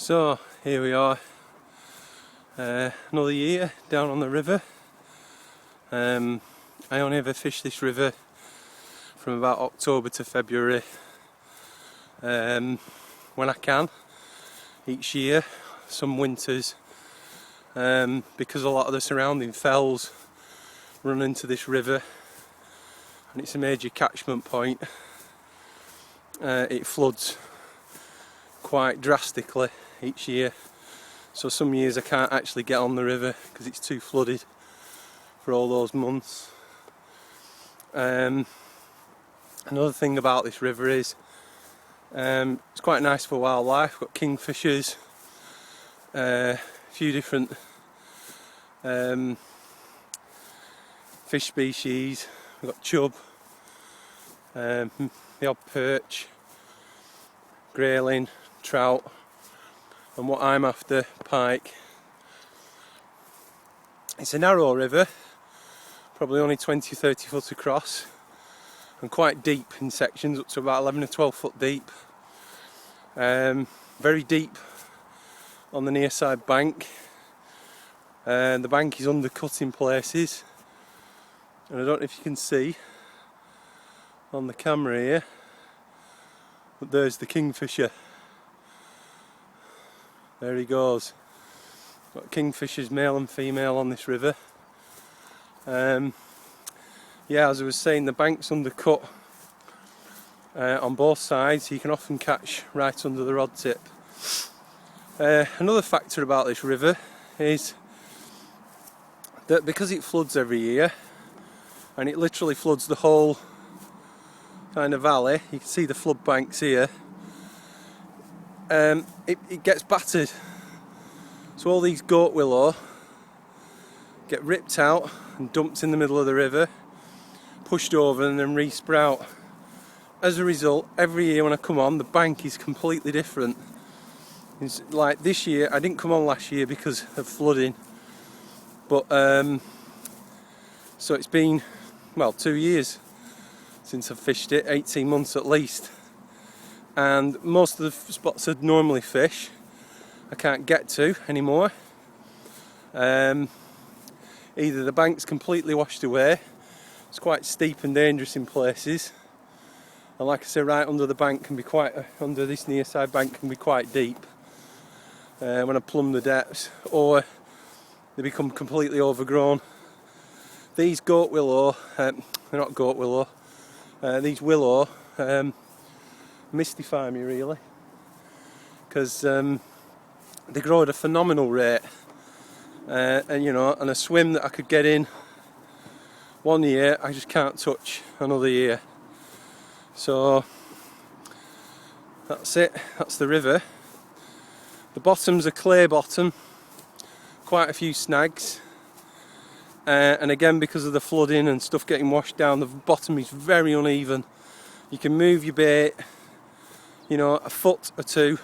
So here we are, another year down on the river. I only ever fish this river from about October to February when I can, each year. Some winters, because a lot of the surrounding fells run into this river and it's a major catchment point, it floods quite drastically each year. So some years I can't actually get on the river because it's too flooded for all those months. Another thing about this river is it's quite nice for wildlife. We've got kingfishers, a few different fish species. We've got chub, the odd perch, grayling, trout, and what I'm after, pike. It's a narrow river, probably only 20-30 foot across, and quite deep in sections, up to about 11 or 12 foot deep. Very deep on the near side bank. The bank is undercut in places, and I don't know if you can see on the camera here, but there's the kingfisher. There he goes. Got kingfishers, male and female, on this river. Yeah, as I was saying, the bank's undercut on both sides. You can often catch right under the rod tip. Another factor about this river is that because it floods every year, and it literally floods the whole kind of valley, you can see the flood banks here, it gets battered. So all these goat willow get ripped out and dumped in the middle of the river, pushed over and then re-sprout. As a result, every year when I come on, the bank is completely different. It's like this year, I didn't come on last year because of flooding, but so it's been, well, 2 years since I've fished it, 18 months at least, and most of the spots I'd normally fish I can't get to anymore. Either the bank's completely washed away, it's quite steep and dangerous in places, and like I say, right under the bank can be quite, under this near side bank can be quite deep when I plumb the depths, or they become completely overgrown. These goat willow, they're not goat willow, these willow mystify me really, because they grow at a phenomenal rate, and you know, and a swim that I could get in one year I just can't touch another year. So that's it, that's the river. The bottom's a clay bottom, quite a few snags, and again, because of the flooding and stuff getting washed down, the bottom is very uneven. You can move your bait, you know, a foot or two,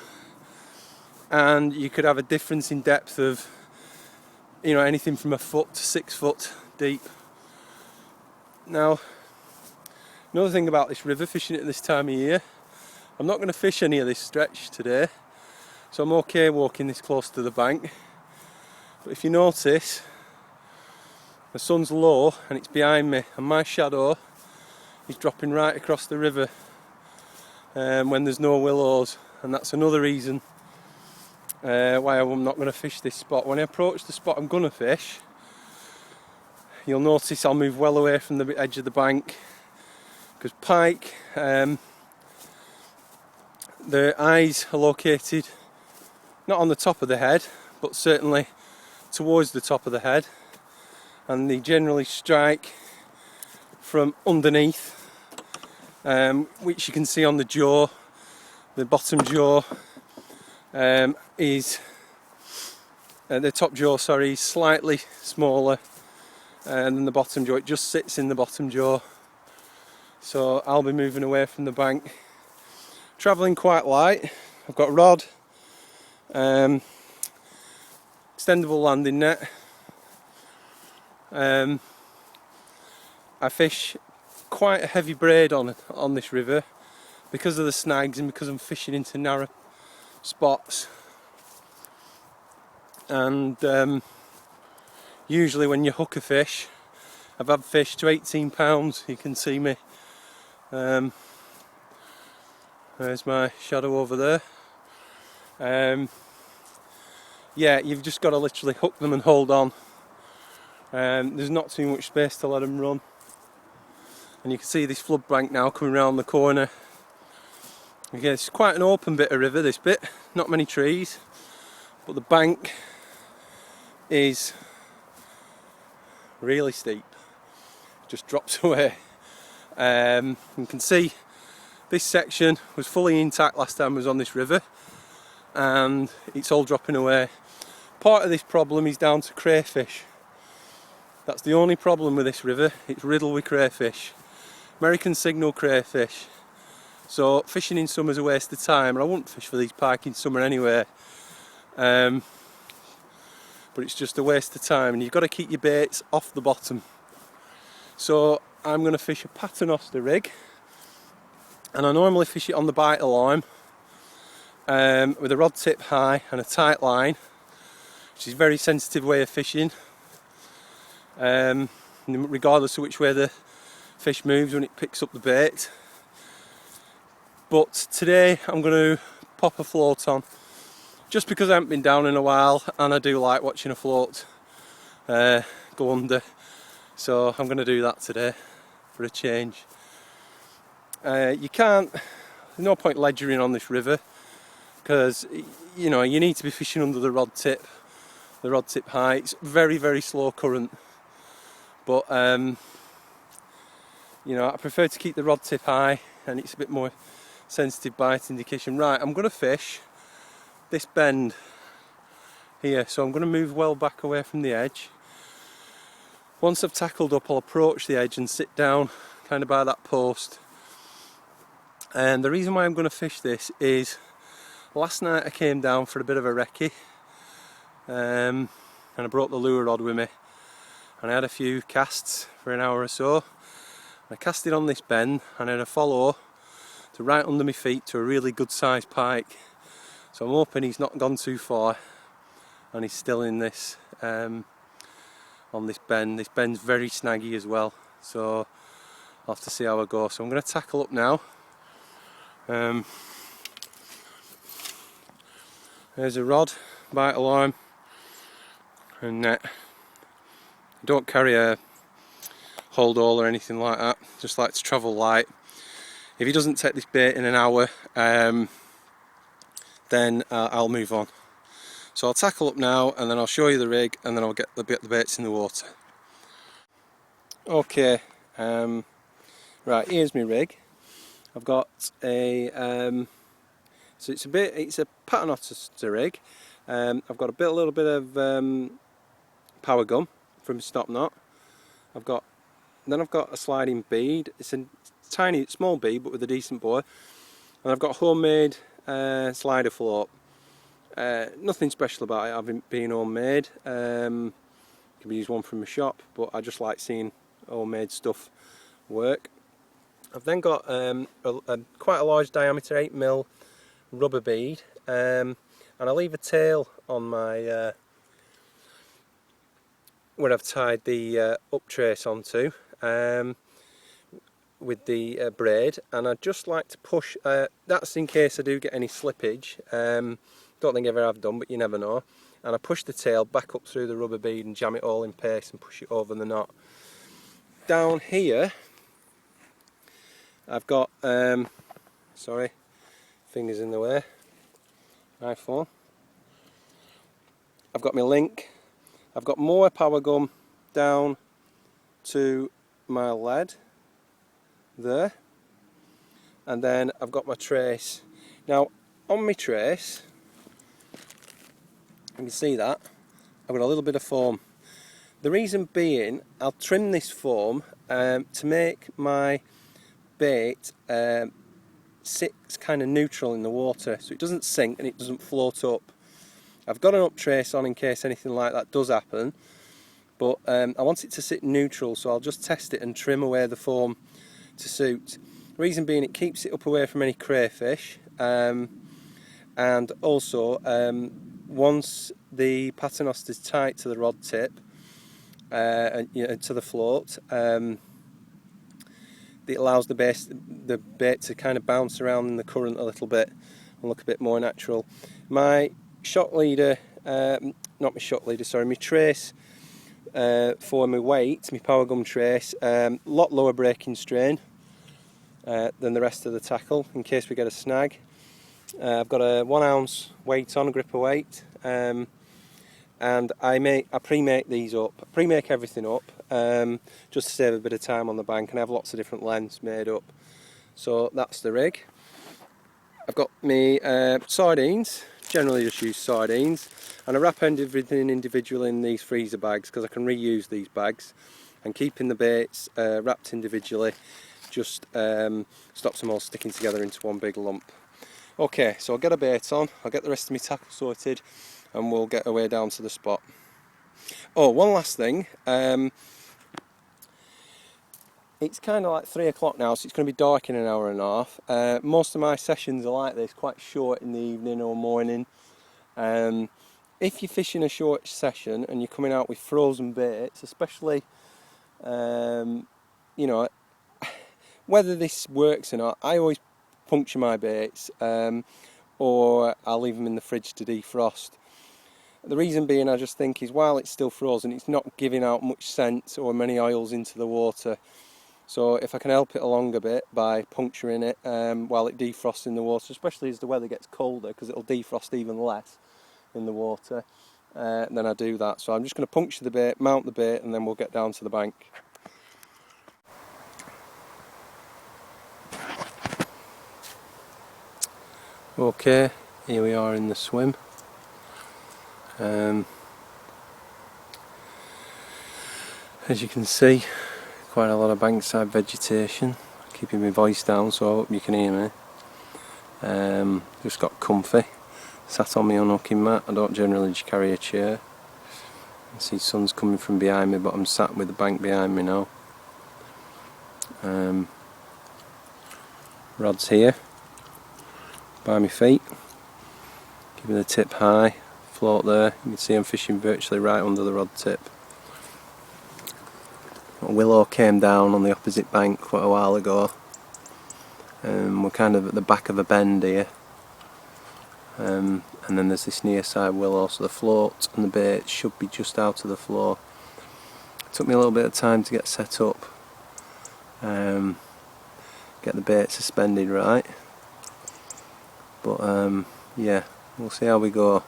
and you could have a difference in depth of, you know, anything from a foot to 6 foot deep. Now, another thing about this river, fishing it at this time of year, I'm not going to fish any of this stretch today, so I'm okay walking this close to the bank. But if you notice, the sun's low and it's behind me, and my shadow is dropping right across the river when there's no willows, and that's another reason why I'm not going to fish this spot. When I approach the spot I'm going to fish, you'll notice I'll move well away from the edge of the bank, because pike, their eyes are located not on the top of the head, but certainly towards the top of the head, and they generally strike from underneath, which you can see on the jaw. The bottom jaw is the top jaw, sorry, is slightly smaller than the bottom jaw. It just sits in the bottom jaw. So I'll be moving away from the bank, travelling quite light. I've got rod, extendable landing net. I fish quite a heavy braid on this river because of the snags and because I'm fishing into narrow spots. and usually when you hook a fish, I've had fish to 18 pounds. You can see me. There's my shadow over there. Yeah, you've just got to literally hook them and hold on. There's not too much space to let them run. And you can see this flood bank now coming around the corner. Again, it's quite an open bit of river, this bit. Not many trees, but the bank is really steep. Just drops away. You can see this section was fully intact last time I was on this river, and it's all dropping away. Part of this problem is down to crayfish. That's the only problem with this river. It's riddled with crayfish, American signal crayfish. So fishing in summer is a waste of time, and I wouldn't fish for these pike in summer anyway. But it's just a waste of time, and you've got to keep your baits off the bottom. So I'm going to fish a paternoster rig, and I normally fish it on the biter line with a rod tip high and a tight line, which is a very sensitive way of fishing, regardless of which way the fish moves when it picks up the bait. But today I'm going to pop a float on, just because I haven't been down in a while, and I do like watching a float go under. So I'm going to do that today for a change. You can't, there's no point ledgering on this river, because you know you need to be fishing under the rod tip high. It's very, very slow current, but you know, I prefer to keep the rod tip high, and it's a bit more sensitive bite indication. Right, I'm going to fish this bend here, so I'm going to move well back away from the edge. Once I've tackled up, I'll approach the edge and sit down kind of by that post. And the reason why I'm going to fish this is last night I came down for a bit of a recce, and I brought the lure rod with me, and I had a few casts for an hour or so. I cast it on this bend, and I had a follow to right under my feet to a really good sized pike. So I'm hoping he's not gone too far and he's still in this on this bend. This bend's very snaggy as well, so I'll have to see how I go. So I'm going to tackle up now. There's a rod, bite alarm, and net. Don't carry a hold all or anything like that, just like to travel light. If he doesn't take this bait in an hour, then I'll move on. So I'll tackle up now, and then I'll show you the rig, and then I'll get the baits in the water. Okay, right, here's my rig. I've got a so it's a paternoster rig. I've got a little bit of power gum from Stop Knot. I've got a sliding bead. It's a tiny, small bead, but with a decent bore. And I've got a homemade slider float. Nothing special about it, having been homemade. Can be used one from the shop, but I just like seeing homemade stuff work. I've then got quite a large diameter 8mm rubber bead, and I leave a tail on my where I've tied the up trace onto with the braid, and I'd just like to push, that's in case I do get any slippage. Don't think I ever have done, but you never know. And I push the tail back up through the rubber bead and jam it all in place and push it over the knot. Down here I've got, sorry, fingers in the way, iPhone. I've got my link. I've got more power gum down to my lead there, and then I've got my trace. Now on my trace, you can see that I've got a little bit of foam. The reason being, I'll trim this foam to make my bait sit kind of neutral in the water, so it doesn't sink and it doesn't float up. I've got an up trace on in case anything like that does happen, but I want it to sit neutral, so I'll just test it and trim away the foam to suit. Reason being, it keeps it up away from any crayfish, and also once the paternoster is tight to the rod tip and to the float. It allows the bait to kind of bounce around in the current a little bit and look a bit more natural. My shot leader, not my shot leader, sorry, my trace for my weight, my power gum trace, lot lower breaking strain than the rest of the tackle in case we get a snag. I've got a 1 ounce weight on, a gripper weight, and I pre-make these up. I pre-make everything up just to save a bit of time on the bank, and I have lots of different lengths made up. So that's the rig. I've got my sardines, generally just use sardines, and I wrap everything individually in these freezer bags because I can reuse these bags, and keeping the baits wrapped individually just stops them all sticking together into one big lump. Okay, so I'll get a bait on, I'll get the rest of my tackle sorted, and we'll get away down to the spot. Oh, one last thing. It's kind of like 3 o'clock now, so it's going to be dark in an hour and a half. Most of my sessions are like this, quite short in the evening or morning. If you're fishing a short session and you're coming out with frozen baits, especially, you know, whether this works or not, I always puncture my baits, or I'll leave them in the fridge to defrost. The reason being, I just think, is while it's still frozen, it's not giving out much scent or many oils into the water. So if I can help it along a bit by puncturing it while it defrosts in the water, especially as the weather gets colder, because it'll defrost even less in the water, then I do that. So I'm just going to puncture the bait, mount the bait, and then we'll get down to the bank. Okay, here we are in the swim. As you can see, quite a lot of bankside vegetation, keeping my voice down so I hope you can hear me. Just got comfy, sat on my unhooking mat. I don't generally just carry a chair. I see sun's coming from behind me, but I'm sat with the bank behind me now. Rod's here by my feet, keeping the tip high, float there. You can see I'm fishing virtually right under the rod tip. A willow came down on the opposite bank quite a while ago. We're kind of at the back of a bend here, and then there's this near side willow, so the float and the bait should be just out of the floor. It took me a little bit of time to get set up, get the bait suspended right, but yeah, we'll see how we go.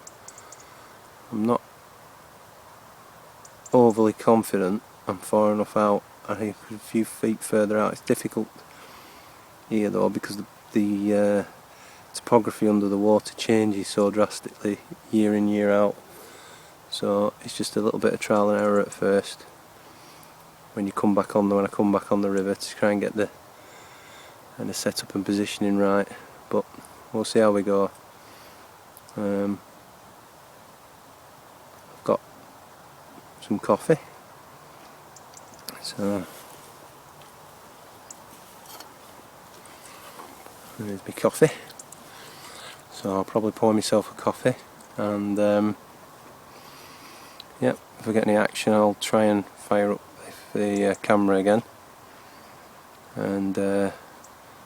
I'm not overly confident I'm far enough out. I think a few feet further out. It's difficult here though, because the topography under the water changes so drastically year in year out, so it's just a little bit of trial and error at first when I come back on the river to try and get the kind of setup and positioning right, but we'll see how we go. I've got some coffee, so there's my coffee. So I'll probably pour myself a coffee, and yep, if I get any action I'll try and fire up the camera again and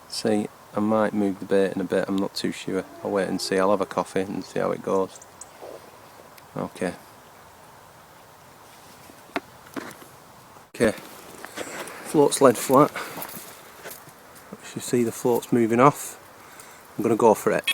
see. I might move the bait in a bit, I'm not too sure. I'll wait and see. I'll have a coffee and see how it goes. Okay. Okay. Float's lead flat. As you see, the float's moving off. I'm going to go for it.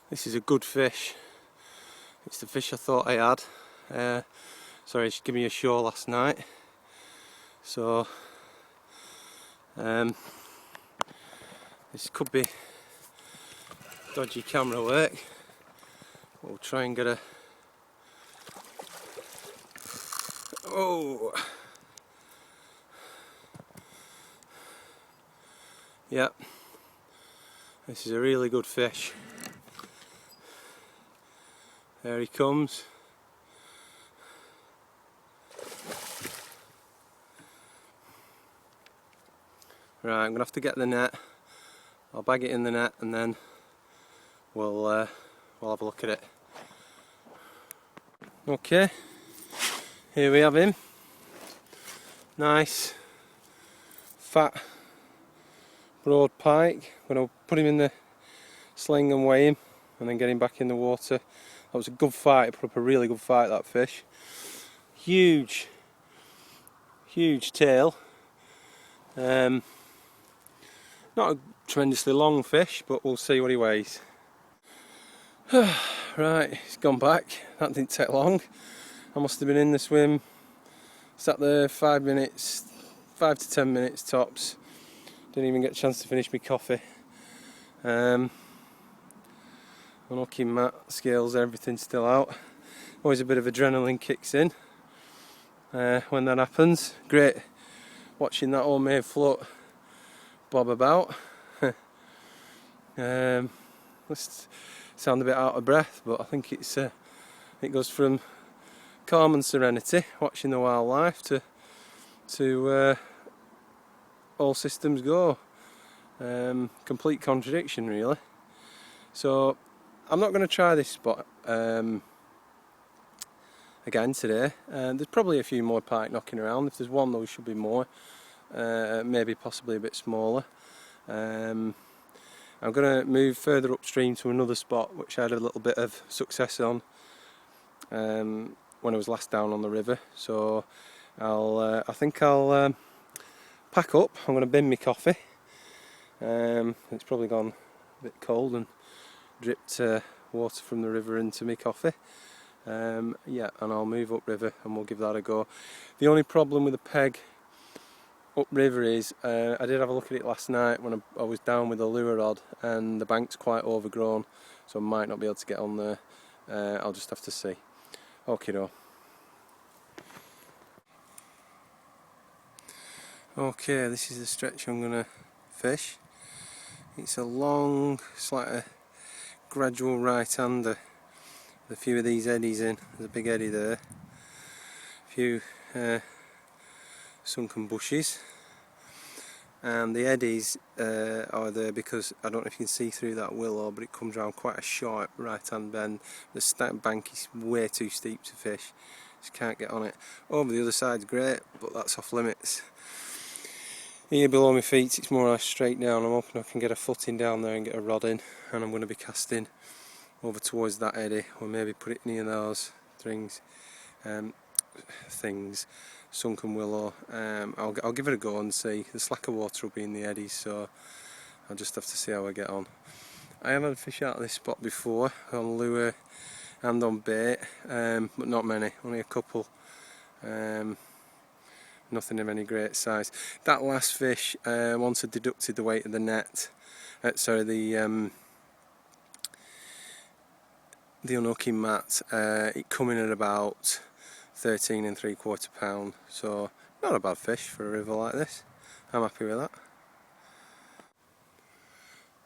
This is a good fish. It's the fish I thought I had. Sorry, she gave me a show last night. So this could be dodgy camera work. We'll try and get a... Oh! Yep. This is a really good fish. There he comes. Right, I'm gonna have to get the net. I'll bag it in the net and then we'll have a look at it. Okay, here we have him. Nice, fat, broad pike. I'm gonna put him in the sling and weigh him, and then get him back in the water. That was a good fight. Put up a really good fight, that fish. Huge, huge tail. Not a tremendously long fish, but we'll see what he weighs. Right, he's gone back. That didn't take long. I must have been in the swim, sat there 5 to 10 minutes tops. Didn't even get a chance to finish my coffee. Unlucky mat, scales, everything's still out. Always a bit of adrenaline kicks in when that happens. Great watching that homemade float bob about. Must sound a bit out of breath, but I think it goes from calm and serenity, watching the wildlife, to all systems go. Complete contradiction, really. So I'm not going to try this spot again today. There's probably a few more pike knocking around. If there's one, there should be more. Maybe possibly a bit smaller. I'm going to move further upstream to another spot which I had a little bit of success on when I was last down on the river. So I think I'll pack up. I'm going to bin my coffee. It's probably gone a bit cold and dripped water from the river into my coffee. Yeah, and I'll move upriver and we'll give that a go. The only problem with the peg upriver is I did have a look at it last night when I was down with a lure rod, and the bank's quite overgrown, so I might not be able to get on there. I'll just have to see. Okay, okay, this is the stretch I'm going to fish. It's a long, it's like a gradual right-hander with a few of these eddies in. There's a big eddy there, a few sunken bushes, and the eddies are there because I don't know if you can see through that willow, but it comes around quite a sharp right-hand bend. The bank is way too steep to fish, just can't get on it. Over the other side's great, but that's off limits. Here below my feet it's more or less straight down. I'm hoping I can get a footing down there and get a rod in, and I'm going to be casting over towards that eddy, or maybe put it near those things, sunken willow. I'll give it a go and see. The slacker water will be in the eddies, so I'll just have to see how I get on. I have had fish out of this spot before, on lure and on bait, but not many, only a couple. Nothing of any great size. That last fish, once I deducted the weight of the net, the unhooking mat, it come in at about 13 3/4 pound, so not a bad fish for a river like this. I'm happy with that.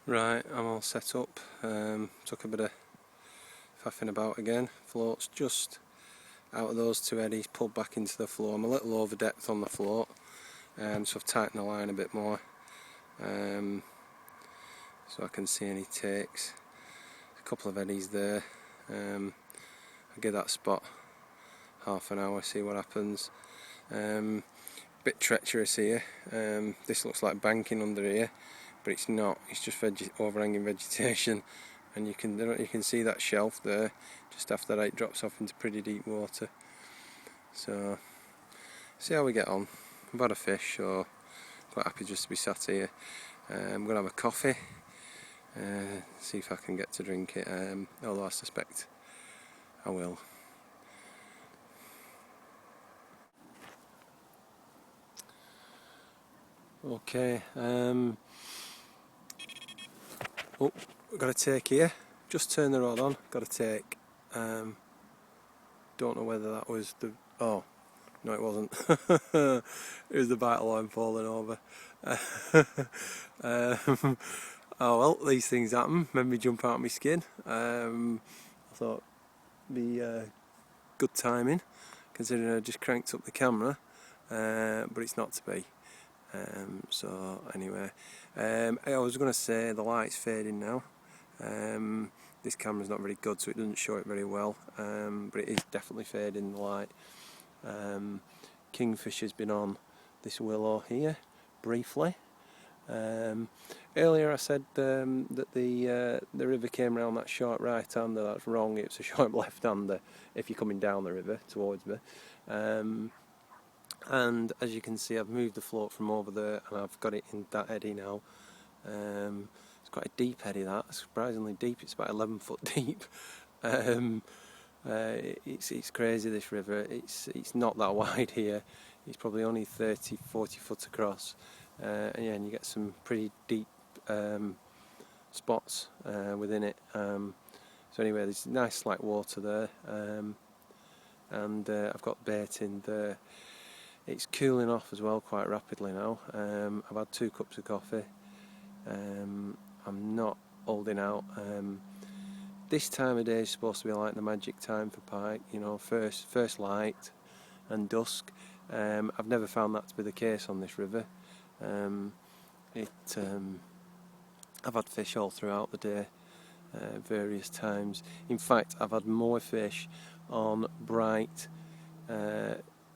Right, I'm all set up. Took a bit of faffing about again. Float's just out of those two eddies, pulled back into the float. I'm a little over depth on the float, so I've tightened the line a bit more, so I can see any takes. A couple of eddies there. I'll give that spot half an hour, see what happens. Bit treacherous here. This looks like banking under here, but it's not. It's just overhanging vegetation, and you can see that shelf there. Just after that it drops off into pretty deep water. So see how we get on. I've had a fish, so quite happy just to be sat here. I'm going to have a coffee, see if I can get to drink it, although I suspect I will. Okay, oh, got a take here. Just turn the rod on, got a take. Don't know whether that was the... oh, no it wasn't. It was the bite line falling over. Oh well, these things happen, made me jump out of my skin. I thought it'd be good timing, considering I just cranked up the camera, but it's not to be. So anyway, I was going to say the light's fading now. This camera's not very good, so it doesn't show it very well, but it is definitely fading, the light. Kingfisher's been on this willow here briefly. Earlier I said that the river came round that short right-hander. That's wrong, it's a short left-hander if you're coming down the river towards me. And as you can see, I've moved the float from over there and I've got it in that eddy now. It's quite a deep eddy, that, surprisingly deep. It's about 11 foot deep. It's crazy, this river. It's not that wide here. It's probably only 30-40 foot across, and yeah, and you get some pretty deep spots within it. So anyway, there's nice slack water there, and I've got bait in there. It's cooling off as well quite rapidly now. I've had 2 cups of coffee. I'm not holding out. This time of day is supposed to be like the magic time for pike, you know, first light and dusk. I've never found that to be the case on this river. I've had fish all throughout the day, various times. In fact, I've had more fish on bright,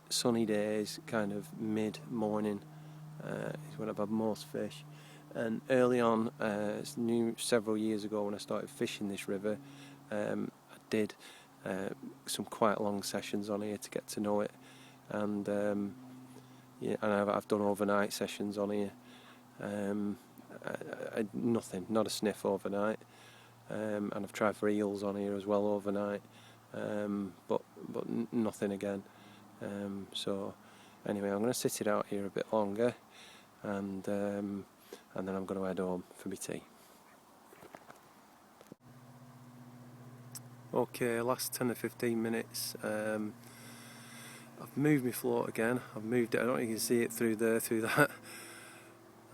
sunny days, kind of mid-morning, is when I've had most fish. And early on, several years ago when I started fishing this river, I did some quite long sessions on here to get to know it, and yeah, and I've done overnight sessions on here. Nothing, not a sniff overnight, and I've tried for eels on here as well overnight, but nothing again. So anyway, I'm going to sit it out here a bit longer, and then I'm going to head home for my tea. Okay, last 10 or 15 minutes. I've moved my float again. I've moved it. I don't know if you can see it through there, through that,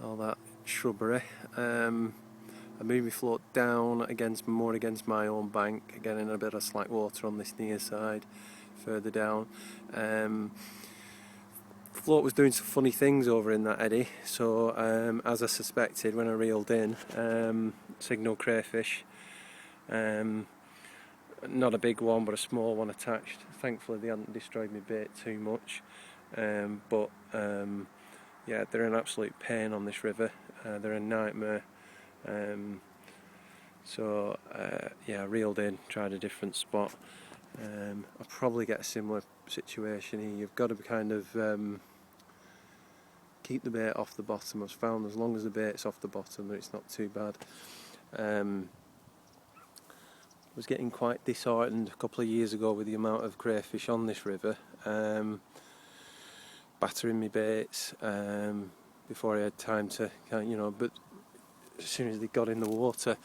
all that shrubbery. I moved my float down more against my own bank, getting a bit of slack water on this near side, further down. Float was doing some funny things over in that eddy, so as I suspected when I reeled in, signal crayfish, not a big one but a small one attached. Thankfully they hadn't destroyed my bait too much, but yeah, they're an absolute pain on this river. They're a nightmare. So yeah, I reeled in, tried a different spot. I'll probably get a similar situation here. You've got to be kind of keep the bait off the bottom. I've found as long as the bait's off the bottom that it's not too bad. I was getting quite disheartened a couple of years ago with the amount of crayfish on this river, battering my baits before I had time to, you know, but as soon as they got in the water,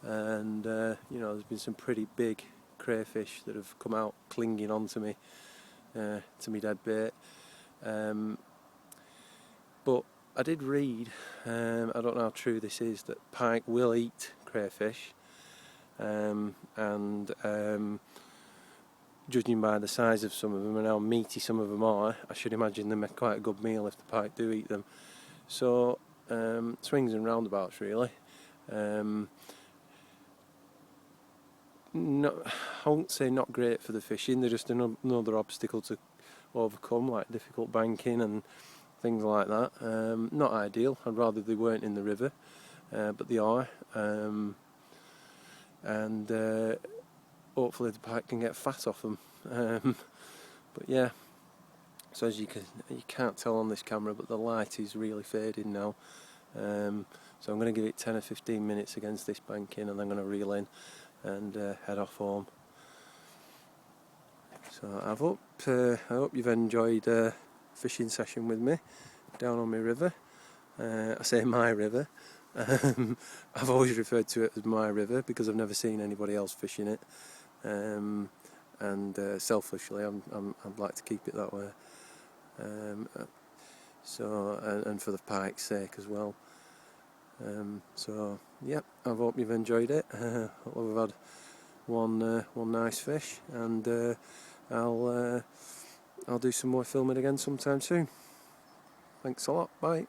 and you know, there's been some pretty big crayfish that have come out clinging onto me, to me dead bait. But I did read, I don't know how true this is, that pike will eat crayfish, and judging by the size of some of them and how meaty some of them are, I should imagine they make quite a good meal if the pike do eat them. So swings and roundabouts really. I won't say not great for the fishing, they're just another obstacle to overcome, like difficult banking and things like that. Not ideal. I'd rather they weren't in the river, but they are, and hopefully the pike can get fat off them. But yeah, so as you can't tell on this camera, but the light is really fading now. So I'm going to give it 10 or 15 minutes against this banking, and I'm going to reel in and head off home. So I hope you've enjoyed a fishing session with me down on my river. I say my river. I've always referred to it as my river because I've never seen anybody else fishing it, and selfishly I'd like to keep it that way. And for the pike's sake as well. So yep, I hope you've enjoyed it. Hope we've had one nice fish, and I'll do some more filming again sometime soon. Thanks a lot. Bye.